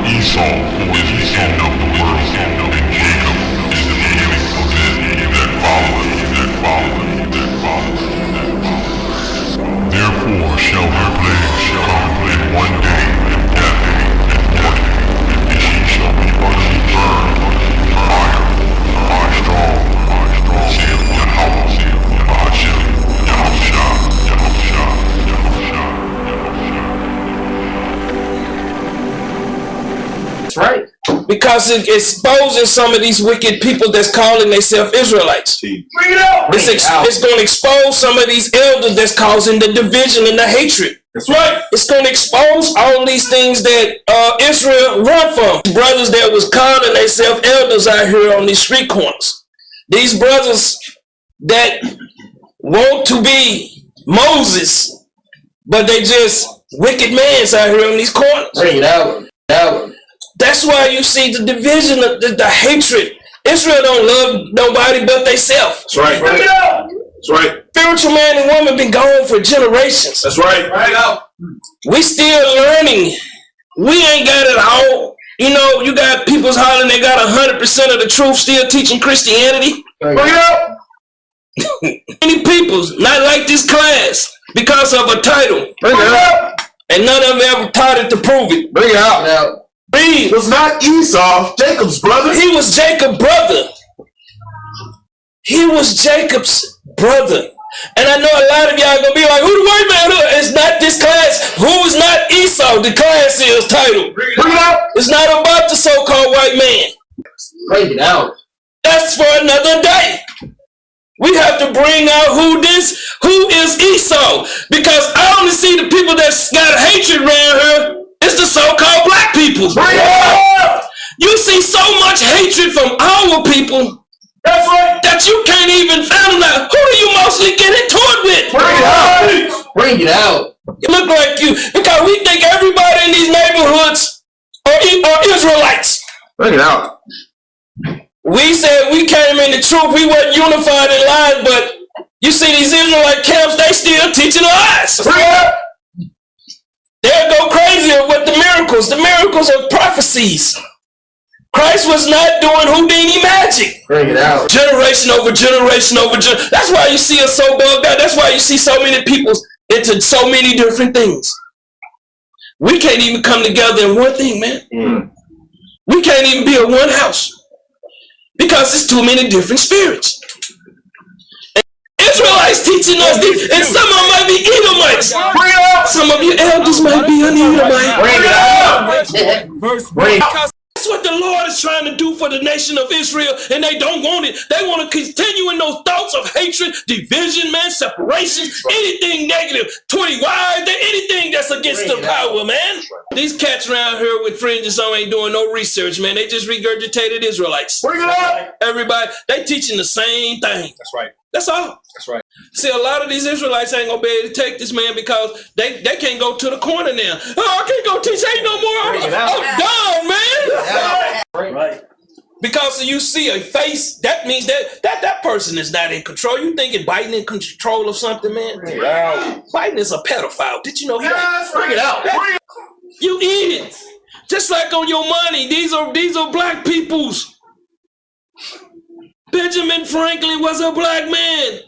Esau is the end of the world, and Jacob is the beginning of it that followeth. Therefore shall her plagues come in one day, and death, and mourning, and she shall be utterly burned with fire, by strong, saith Yahweh, Bahashem, Yahushua. That's right. Because it exposes some of these wicked people that's calling themselves Israelites. Bring it out. It's going to expose some of these elders that's causing the division and the hatred. That's right. It's going to expose all these things that Israel run from. Brothers that was calling themselves elders out here on these street corners. These brothers that want to be Moses, but they just wicked mans out here on these corners. Bring it out. That's why you see the division, the hatred. Israel don't love nobody but themselves. That's right. Bring it out. That's right. Spiritual man and woman been gone for generations. That's right. Bring it out. We still learning. We ain't got it all. You know, you got people's hollering they got 100% of the truth still teaching Christianity. Bring it out. Many people's not like this class because of a title. Bring it out. And none of them ever taught it to prove it. Bring it out. Read. It was not Esau, Jacob's brother. He was Jacob's brother. He was Jacob's brother. And I know a lot of y'all gonna be like, who the white man is? It's not this class. Who is not Esau? The class is titled. Bring it out. It's not about the so-called white man. Bring it out. That's for another day. We have to bring out who is Esau. Because I only see the people that's got hatred around here. It's the so-called black people. Bring it out. You see so much hatred from our people. That's right. That you can't even fathom that. Who do you mostly get into it with? Bring it out. Bring it out. You look like you, because we think everybody in these neighborhoods are Israelites. Bring it out. We said we came in the truth, we weren't unified in lies, but you see these Israelite camps, they still teaching lies. Bring it out. They'll go crazy with the miracles. The miracles are prophecies. Christ was not doing Houdini magic. Bring it out. Generation over generation over generation. That's why you see us so bugged out. That's why you see so many people into so many different things. We can't even come together in one thing, man. We can't even be in one house because it's too many different spirits. Israelites teaching us this, and some of them might be Edomites. Bring it out. Some of you elders might be an Edomite. Bring it out. Bring it out. Because that's what the Lord is trying to do for the nation of Israel, and they don't want it. They want to continue in those thoughts of hatred, division, man, separation, anything negative, 20 wide, anything that's against the power, man. These cats around here with fringes on ain't doing no research, man. They just regurgitated Israelites. Bring it out. Everybody, they teaching the same thing. That's right. That's all. That's right. See, a lot of these Israelites ain't gonna be able to take this, man, because they can't go to the corner now. Oh, I can't go teach ain't no more. I'm done, man. Right. Because you see a face, that means that person is not in control. You thinking Biden in control of something, man? Wow. Biden is a pedophile. Did you know he? Bring it out. You eat it. Just like on your money. These are black people's. Benjamin Franklin was a black man.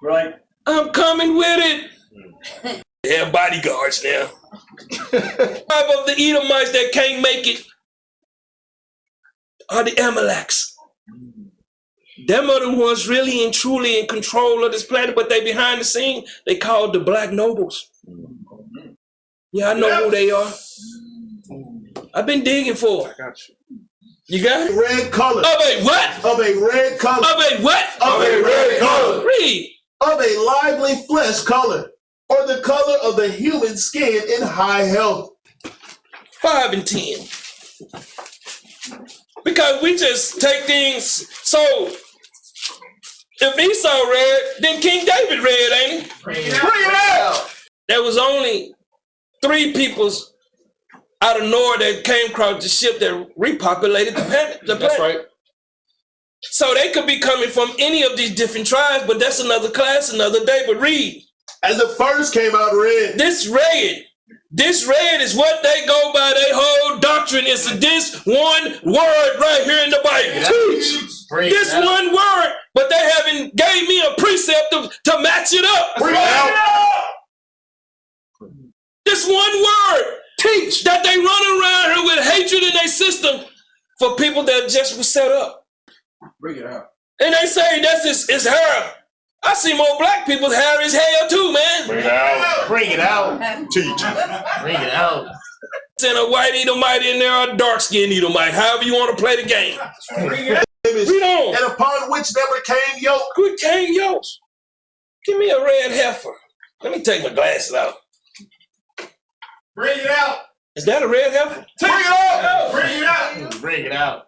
Right. I'm coming with it. They have bodyguards now. 5 of the Edomites that can't make it are the Amaleks. Them are the ones really and truly in control of this planet, but they behind the scene, they called the black nobles. Yeah, I know who they are. I've been digging for it. I got you. You got it? Red color. Of a what? Of a red color. Of a what? Of a red color. Read. Of a lively flesh color, or the color of the human skin in high health. 5 and 10. Because we just take things. So if Esau read, then King David read, ain't he? Bring it out. There was only 3 peoples out of Noah that came across the ship that repopulated the planet. That's right. So they could be coming from any of these different tribes, but that's another class, another day. But read. And the first came out red. This red, This red is what they go by. Their whole doctrine is this one word right here in the Bible. Teach this one word, but they haven't gave me a precept to match it up. Bring it out. This one word, teach, that they run around here with hatred in their system for people that just were set up. Bring it out. And they say that's his hair. I see more black people's hair is hell too, man. Bring it out. Bring it out. Teach. Bring it out. And a white Edomite in there, a dark-skinned Edomite, however you want to play the game. Read on. And upon which never came yoke. Good cane yokes. Give me a red heifer. Let me take my glasses out. Bring it out. Is that a red heifer? Bring it out. Bring it out. Bring it out.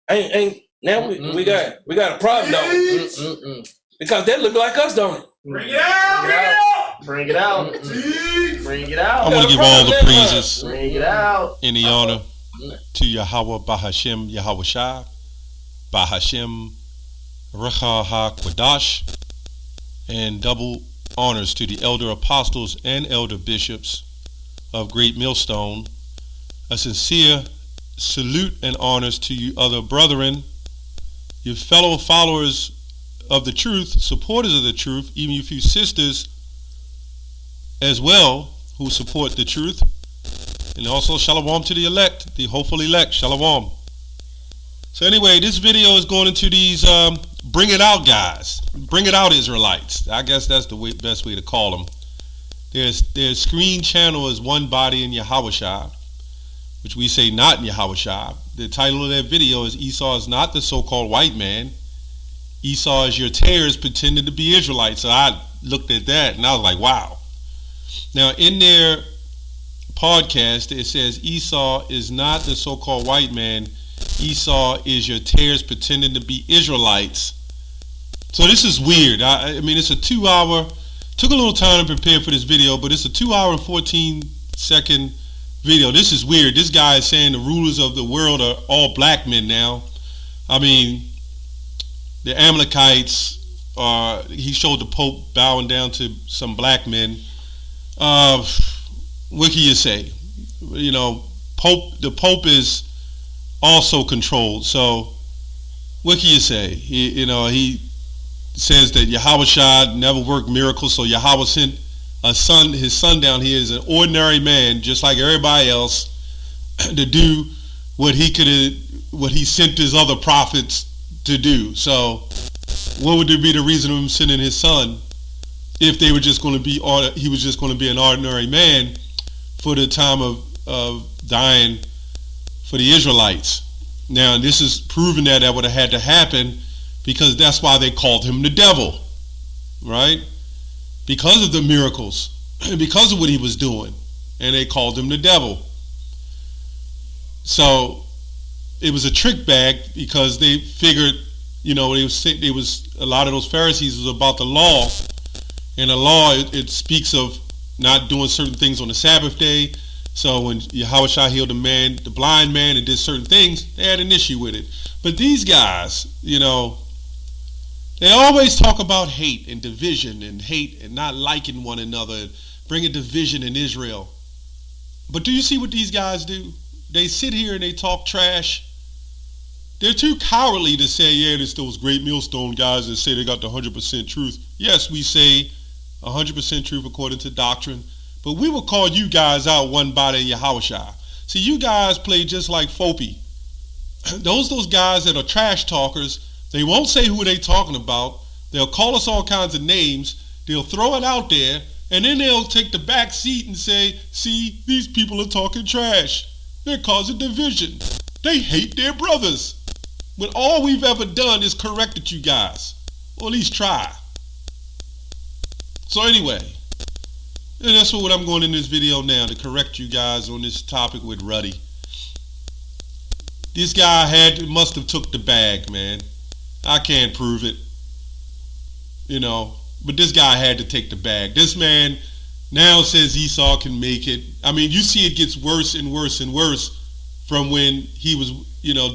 Ain't now we got a problem though. Because they look like us, don't it? Bring it out. Bring it out. Bring it out. I want to give all the praises Bring it out. and the honor to Yahweh Bahashem Yahawashi, Bahashem Recha HaKwadash, and double honors to the elder apostles and elder bishops of Great Millstone. A sincere salute and honors to you other brethren, your fellow followers of the truth, supporters of the truth, even you few sisters as well who support the truth. And also shalom to the elect, the hopeful elect, shalom. So anyway, this video is going into these bring it out guys, bring it out Israelites. I guess that's the best way to call them. Their screen channel is Onebodyinyahawashi, which we say not in Yahawashi. The title of that video is Esau is not the so-called white man. Esau is your tares pretending to be Israelites. So I looked at that and I was like, wow. Now in their podcast, it says Esau is not the so-called white man. Esau is your tares pretending to be Israelites. So this is weird. I mean, it's a 2-hour, took a little time to prepare for this video, but it's a 2-hour and 14-second video. This is weird. This guy is saying the rulers of the world are all black men now. I mean, the Amalekites are, he showed the Pope bowing down to some black men. What can you say? You know, the Pope is also controlled. So what can you say? He says that Yahawashi never worked miracles, so Yahweh sent his son down here is an ordinary man, just like everybody else, to do what he sent his other prophets to do. So what would be the reason of him sending his son if they were just going to be, he was just going to be an ordinary man for the time of dying for the Israelites? Now this is proving that would have had to happen, because that's why they called him the devil, right? Because of the miracles, because of what he was doing, and they called him the devil. So it was a trick bag, because they figured, it was a lot of those Pharisees was about the law, and the law it speaks of not doing certain things on the Sabbath day. So when Yahawashi healed the blind man, and did certain things, they had an issue with it. But these guys, they always talk about hate and division and hate and not liking one another and bringing division in Israel. But do you see what these guys do? They sit here and they talk trash. They're too cowardly to say, yeah, there's those great millstone guys that say they got the 100% truth. Yes, we say 100% truth according to doctrine, but we will call you guys out one body Yahawashi. See, you guys play just like Fopi. Those guys that are trash talkers, they won't say who they talking about. They'll call us all kinds of names. They'll throw it out there, and then they'll take the back seat and say, see, these people are talking trash. They're causing division. They hate their brothers. When all we've ever done is corrected you guys, or at least try. So anyway, and that's what I'm going in this video now, to correct you guys on this topic with Ruddy. This guy must have took the bag, man. I can't prove it, but this guy had to take the bag. This man now says Esau can make it. I mean, you see it gets worse and worse and worse from when he was,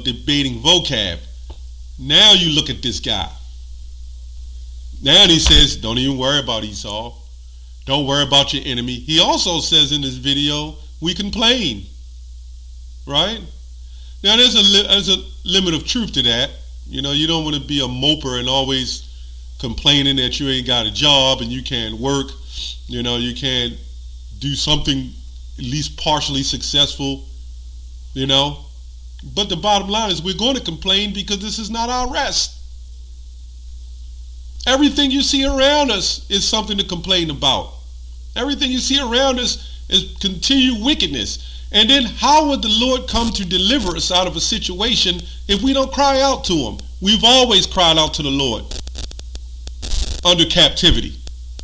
debating vocab. Now you look at this guy. Now he says, don't even worry about Esau. Don't worry about your enemy. He also says in this video, we complain, right? Now, there's a limit of truth to that. You know, you don't want to be a moper and always complaining that you ain't got a job and you can't work. You know, you can't do something at least partially successful, you know. But the bottom line is we're going to complain because this is not our rest. Everything you see around us is something to complain about. Everything you see around us is continued wickedness. And then how would the Lord come to deliver us out of a situation if we don't cry out to him? We've always cried out to the Lord under captivity.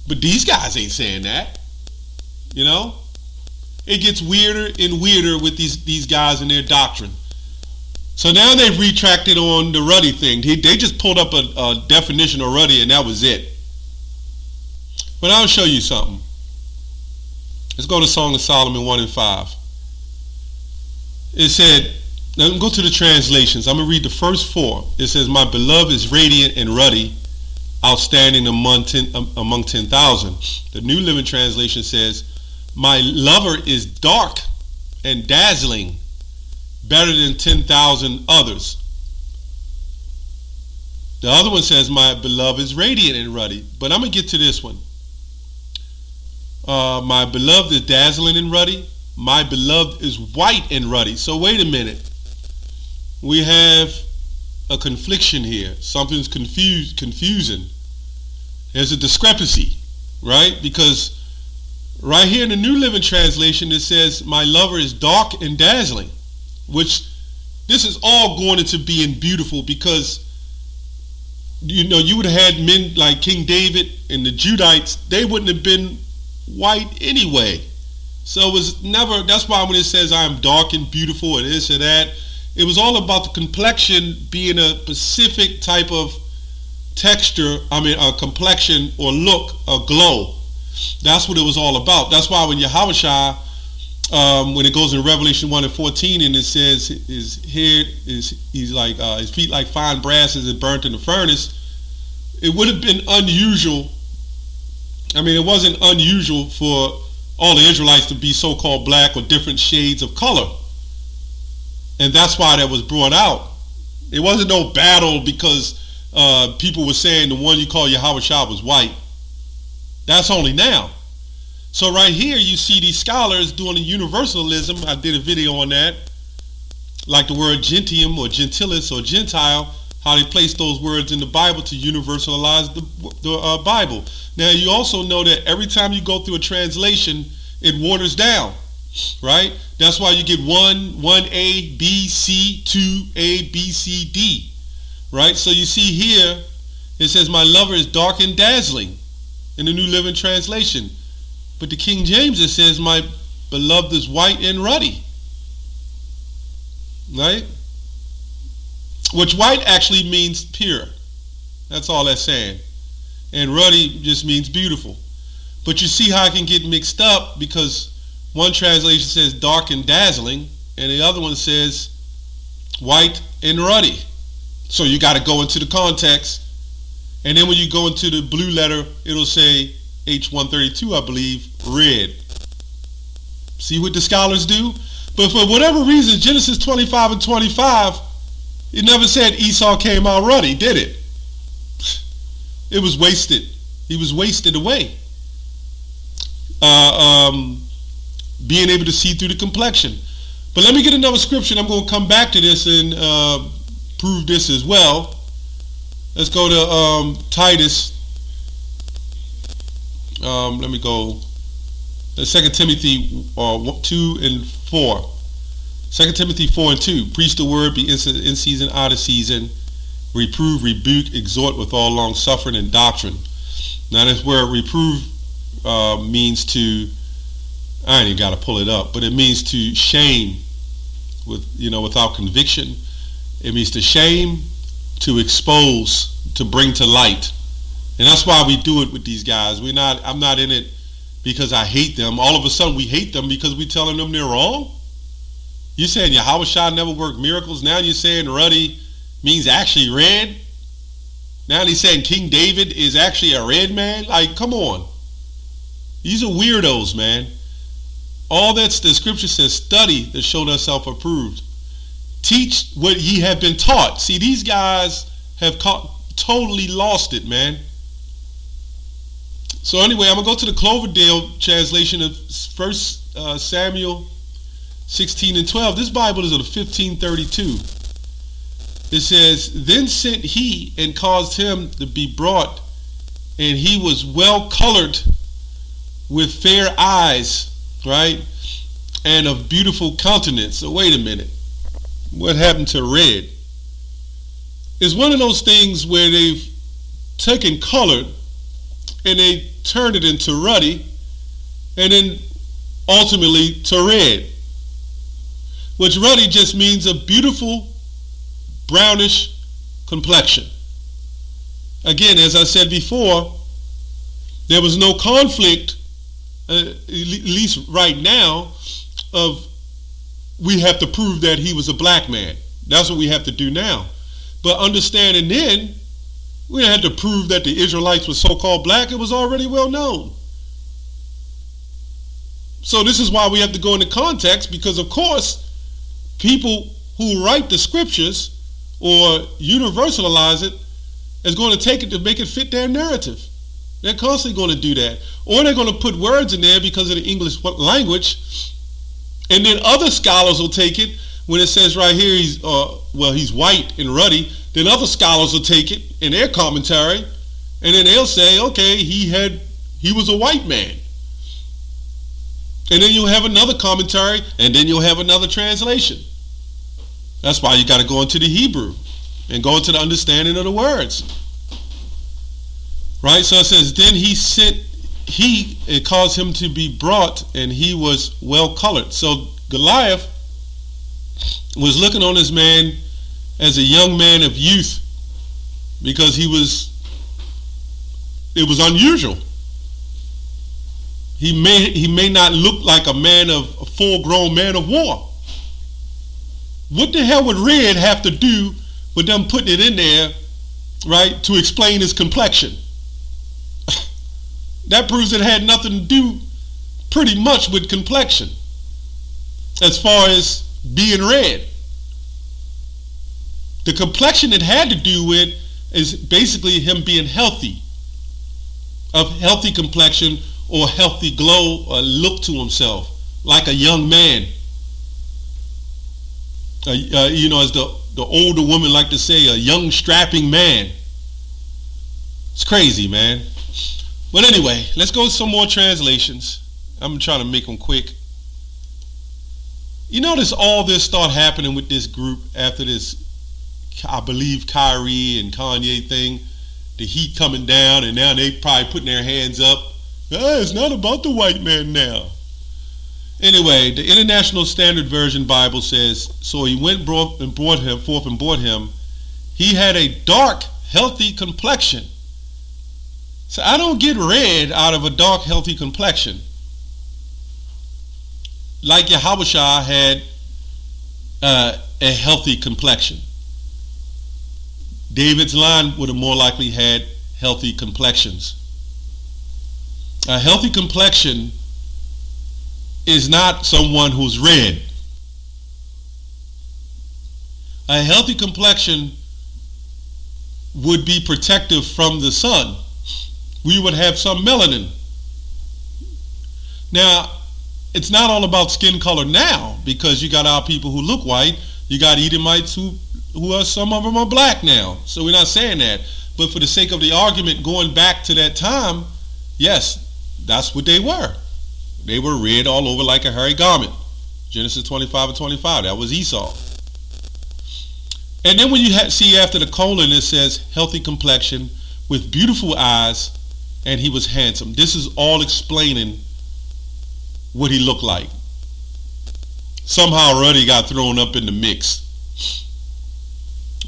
But these guys ain't saying that. You know? It gets weirder and weirder with these guys and their doctrine. So now they've retracted on the ruddy thing. They just pulled up a definition of ruddy and that was it. But I'll show you something. Let's go to Song of Solomon 1 and 5. It said, now go to the translations. I'm going to read the first 4. It says, my beloved is radiant and ruddy, outstanding among 10,000. The New Living Translation says, my lover is dark and dazzling, better than 10,000 others. The other one says, my beloved is radiant and ruddy. But I'm going to get to this one. My beloved is dazzling and ruddy. My beloved is white and ruddy. So wait a minute. We have a confliction here. Something's confusing. There's a discrepancy, right? Because right here in the New Living Translation, it says, my lover is dark and dazzling, which this is all going into being beautiful because, you know, you would have had men like King David and the Judites, they wouldn't have been white anyway. So it was never, that's why when it says I am dark and beautiful and this or that, it was all about the complexion being a specific type of texture, a complexion or look, a glow. That's what it was all about. That's why when Yahawashi, when it goes in Revelation 1 and 14 and it says his hair he's like, his feet like fine brasses and burnt in the furnace, it would have been unusual. It wasn't unusual for all the Israelites to be so-called black or different shades of color. And that's why that was brought out. It wasn't no battle because people were saying the one you call Yahawashi was white. That's only now. So right here you see these scholars doing the universalism. I did a video on that. Like the word gentium or gentilis or gentile, how they place those words in the Bible to universalize the Bible. Now you also know that every time you go through a translation, it waters down, right? That's why you get 1A, B, C, 2A, B, C, D, right? So you see here, it says, my lover is dark and dazzling in the New Living Translation. But the King James, it says, my beloved is white and ruddy, right? Which white actually means pure. That's all that's saying. And ruddy just means beautiful. But you see how it can get mixed up because one translation says dark and dazzling and the other one says white and ruddy. So you got to go into the context. And then when you go into the blue letter, it'll say H132, I believe, red. See what the scholars do? But for whatever reason, Genesis 25 and 25, it never said Esau came out ruddy, did it? It was wasted. He was wasted away. Being able to see through the complexion. But let me get another scripture. I'm going to come back to this and prove this as well. Let's go to Titus. Let me go. 2 Timothy 2 and 4. 2 Timothy 4 and 2. Preach the word, be in season, out of season. Reprove, rebuke, exhort with all long suffering and doctrine. Now that's where reprove means to, I ain't even got to pull it up, but it means to shame without conviction. It means to shame, to expose, to bring to light. And that's why we do it with these guys. I'm not in it because I hate them. All of a sudden we hate them because we're telling them they're wrong. You're saying Yahawashi never worked miracles. Now you're saying ruddy means actually red. Now he's saying King David is actually a red man. Like, come on. These are weirdos, man. All that's the scripture says, study to show thyself approved. Teach what ye have been taught. See, these guys have totally lost it, man. So anyway, I'm going to go to the Cloverdale translation of 1 Samuel 16 and 12. This Bible is of 1532. It says, then sent he and caused him to be brought, and he was well colored with fair eyes, right, and of beautiful countenance. So wait a minute. What happened to red? It's one of those things where they've taken color and they turned it into ruddy and then ultimately to red. Which ruddy just means a beautiful brownish complexion. Again, as I said before, there was no conflict, at least right now, of we have to prove that he was a black man. That's what we have to do now. But understanding then, we had to prove that the Israelites were so-called black. It was already well known. So this is why we have to go into context, because of course, people who write the scriptures or universalize it is going to take it to make it fit their narrative. They're constantly going to do that. Or they're going to put words in there because of the English language, and then other scholars will take it when it says right here he's white and ruddy. Then other scholars will take it in their commentary, and then they'll say, okay, he was a white man. And then you'll have another commentary, and then you'll have another translation. That's why you got to go into the Hebrew and go into the understanding of the words. Right? So it says, then it caused him to be brought, and he was well colored. So Goliath was looking on this man as a young man of youth, because it was unusual. He may not look like a full-grown man of war. What the hell would red have to do with them putting it in there, right, to explain his complexion? That proves it had nothing to do pretty much with complexion as far as being red. The complexion it had to do with is basically him being healthy, of healthy complexion or healthy glow or look to himself, like a young man. As the older women like to say, a young strapping man. It's crazy, man. But anyway, let's go to some more translations. I'm trying to make them quick. You notice all this start happening with this group after this, I believe, Kyrie and Kanye thing, the heat coming down, and now they probably putting their hands up. It's not about the white man now. Anyway, the International Standard Version Bible says, so he went and brought him. He had a dark, healthy complexion. So I don't get red out of a dark, healthy complexion. Like Yahawashi had a healthy complexion. David's line would have more likely had healthy complexions. A healthy complexion is not someone who's red. A healthy complexion would be protective from the sun. We would have some melanin. Now, it's not all about skin color now, because you got our people who look white. You got Edomites who are, some of them are black now. So we're not saying that. But for the sake of the argument, going back to that time, yes, that's what they were. They were red all over like a hairy garment. Genesis 25 and 25. That was Esau. And then when you see after the colon, it says healthy complexion with beautiful eyes, and he was handsome. This is all explaining what he looked like. Somehow Ruddy got thrown up in the mix.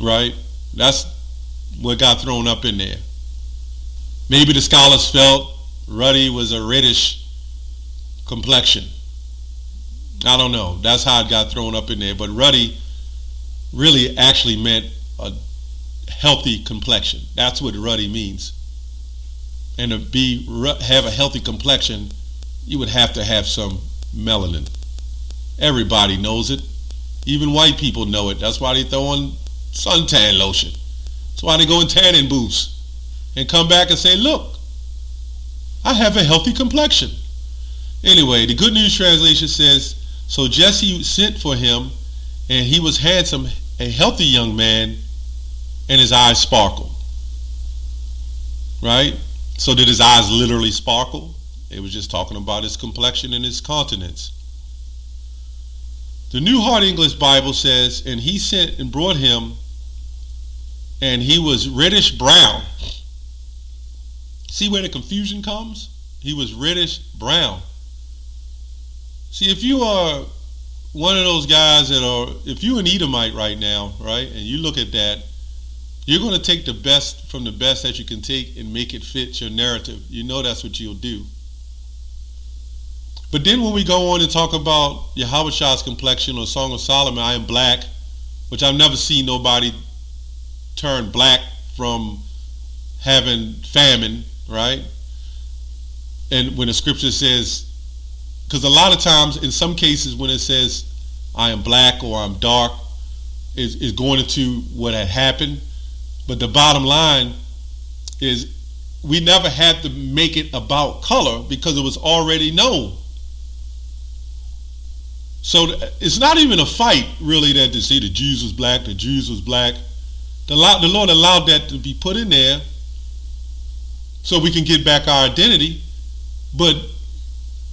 Right? That's what got thrown up in there. Maybe the scholars felt Ruddy was a reddish complexion. I don't know. That's how it got thrown up in there. But ruddy really actually meant a healthy complexion. That's what ruddy means. And to have a healthy complexion you would have to have some melanin. Everybody knows it. Even white people know it. That's why they throw on suntan lotion. That's why they go in tanning booths and come back and say, look, I have a healthy complexion. Anyway, the Good News Translation says, so Jesse sent for him, and he was handsome, a healthy young man, and his eyes sparkled. Right? So did his eyes literally sparkle? It was just talking about his complexion and his countenance. The New Hard English Bible says, and he sent and brought him, and he was reddish brown. See where the confusion comes? He was reddish brown. See, if you are one of those guys that are, if you're an Edomite right now, right, and you look at that, you're going to take the best from the best that you can take and make it fit your narrative. You know that's what you'll do. But then when we go on and talk about Yahawashi's complexion or Song of Solomon, I am black, which I've never seen nobody turn black from having famine, right? And when the scripture says, because a lot of times in some cases when it says I am black or I'm dark, is going into what had happened. But the bottom line is we never had to make it about color because it was already known. So it's not even a fight really that to say the Jews was black, the Jews was black. The Lord allowed that to be put in there so we can get back our identity. But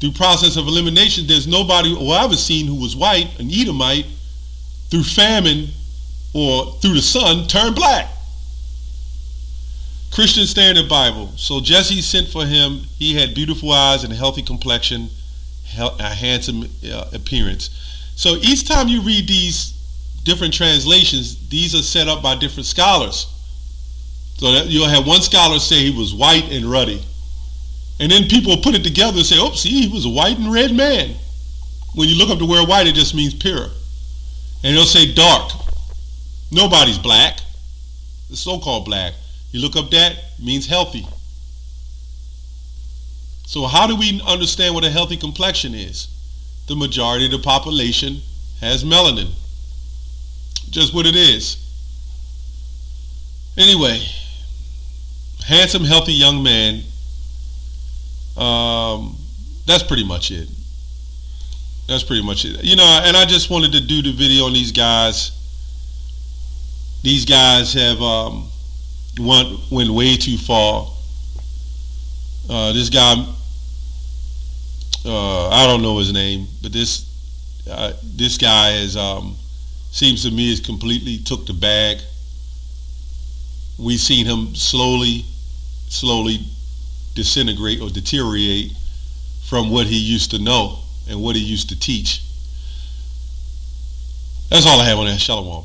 through process of elimination, there's nobody who I've ever seen who was white, an Edomite, through famine or through the sun, turned black. Christian Standard Bible. So Jesse sent for him. He had beautiful eyes and a healthy complexion, a handsome appearance. So each time you read these different translations, these are set up by different scholars. So that you'll have one scholar say he was white and ruddy. And then people put it together and say, oh, see, he was a white and red man. When you look up the word white, it just means pure. And they'll say dark. Nobody's black. The so-called black. You look up that, it means healthy. So how do we understand what a healthy complexion is? The majority of the population has melanin. Just what it is. Anyway, handsome, healthy young man. That's pretty much it. That's pretty much it. You know, and I just wanted to do the video on these guys. These guys have went way too far. This guy, I don't know his name, but this guy is seems to me has completely took the bag. We've seen him slowly disintegrate or deteriorate from what he used to know and what he used to teach. That's all I have on that. Shalom.